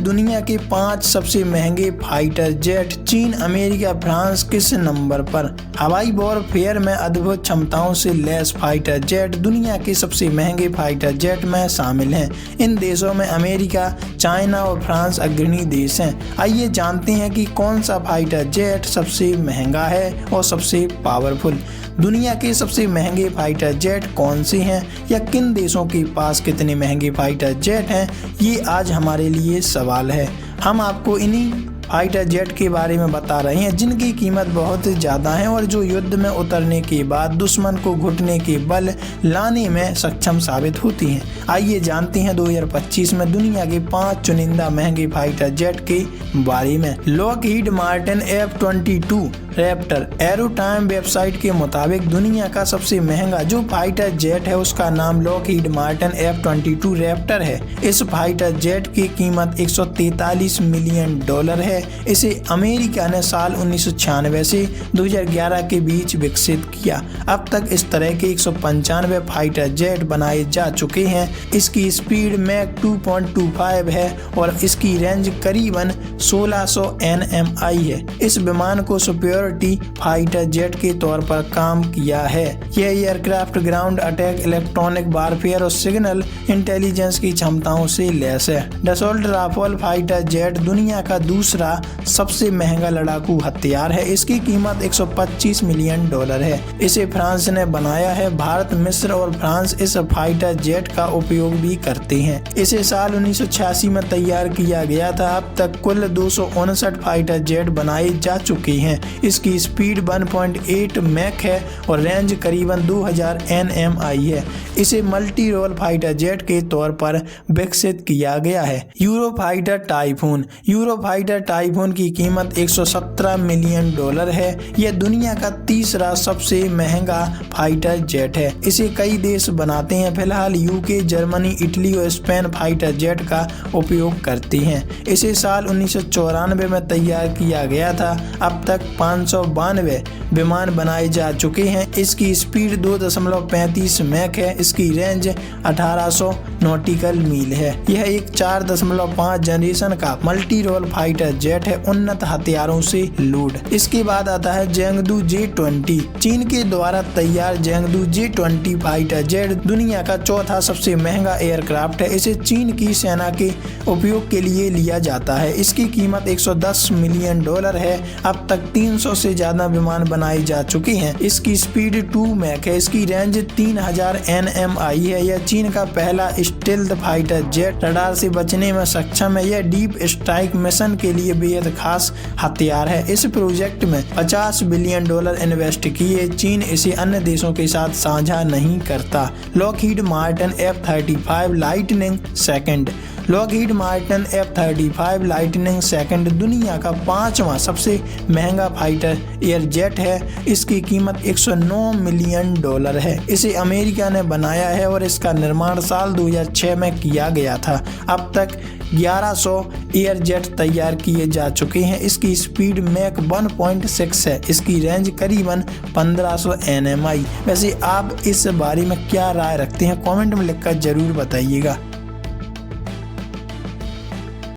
दुनिया के 5 सबसे महंगे फाइटर जेट। चीन, अमेरिका, फ्रांस किस नंबर पर? हवाई वॉरफेयर में अद्भुत क्षमताओं से लैस फाइटर जेट दुनिया के सबसे महंगे फाइटर जेट में शामिल हैं। इन देशों में अमेरिका, चाइना और फ्रांस अग्रणी देश हैं। आइए जानते हैं कि कौन सा फाइटर जेट सबसे महंगा है और सबसे पावरफुल। दुनिया के सबसे महंगे फाइटर जेट कौन से हैं या किन देशों के पास कितने महंगे फाइटर जेट हैं, ये आज हमारे लिए सवाल है। हम आपको इन्हीं फाइटर जेट के बारे में बता रहे हैं जिनकी कीमत बहुत ज़्यादा है और जो युद्ध में उतरने के बाद दुश्मन को घुटने के बल लाने में सक्षम साबित होती हैं। आइए जानते हैं 2025 में दुनिया के 5 चुनिंदा महंगे फाइटर जेट के बारे में। Lockheed Martin F-22 Raptor. AeroTime website के मुताबिक दुनिया का सबसे महंगा जो फाइटर जेट है उसका नाम लॉकहीड मार्टिन F-22 रैप्टर है। इस फाइटर जेट की कीमत $143 मिलियन है। इसे अमेरिका ने साल 1996 से 2011 के बीच विकसित किया। अब तक इस तरह के 195 फाइटर जेट बनाए जा चुके हैं। इसकी स्पीड मैक 2.25 है और इसकी रेंज करीबन 1600 nmi है। इस विमान को सुपीरियरिटी फाइटर जेट के तौर पर काम किया है। यह aircraft ground attack, electronic warfare और सिग्नल इंटेलिजेंस की क्षमताओं से लैस है। डसॉल्ट राफेल फाइटर जेट दुनिया का दूसरा सबसे महंगा लड़ाकू हथियार है। इसकी कीमत $125 मिलियन है। इसे फ्रांस ने बनाया है। भारत, मिस्र और फ्रांस इस फाइटर जेट का उपयोग भी करते हैं। इसे साल 1986 में तैयार किया गया था। अब तक कुल 259 फाइटर जेट बनाए जा चुके हैं। इसकी स्पीड 1.8 मैक है और रेंज करीबन 2000 nmi है। इसे मल्टी रोल फाइटर जेट के तौर पर विकसित किया गया है। Eurofighter typhoon. यूरोफाइटर टाइफून की कीमत $117 मिलियन है। यह दुनिया का तीसरा सबसे महंगा फाइटर जेट है। इसे कई देश बनाते हैं। फिलहाल यूके, जर्मनी, इटली और स्पेन फाइटर जेट का उपयोग करते हैं। इसे साल 1994 में तैयार किया गया था। अब तक 592 विमान बनाए जा चुके हैं। इसकी स्पीड 2.35 मैक है। इसकी रेंज 1800 नॉटिकल मील है। यह एक 4.5 जनरेशन का मल्टी रोल फाइटर जेट है, उन्नत हथियारों से लोड। इसके बाद आता है जेंगडू J-20। चीन के द्वारा तैयार जेंगडू J-20 फाइटर जेट दुनिया का चौथा सबसे महंगा एयरक्राफ्ट है। इसे चीन की सेना के उपयोग के लिए लिया जाता है। इसकी कीमत $110 मिलियन है। अब तक 300 से ज्यादा विमान बनाए जा चुके हैं। इसकी स्पीड 2 मैक है। इसकी रेंज 3000 nmi है। यह चीन का पहला स्टेल्थ फाइटर जेट, रडार से बचने में सक्षम है। यह डीप स्ट्राइक मिशन के लिए बेहद खास हथियार है। इस प्रोजेक्ट में $50 बिलियन इन्वेस्ट किए। चीन इसे अन्य देशों के साथ साझा नहीं करता। Lockheed Martin F-35 lightning second. Lockheed Martin F-35 lightning second दुनिया का 5वां सबसे महंगा फाइटर एयर जेट है। इसकी कीमत $109 मिलियन है। इसे अमेरिका ने बनाया है और इसका निर्माण साल 2006 में किया गया था। अब तक 1100 एयर जेट तैयार किए जा चुके हैं। इसकी स्पीड मैक 1.6 है। इसकी रेंज करीबन 1500 nmi। वैसे आप इस बारे में क्या राय रखते हैं, कमेंट में लिखकर जरूर बताइएगा।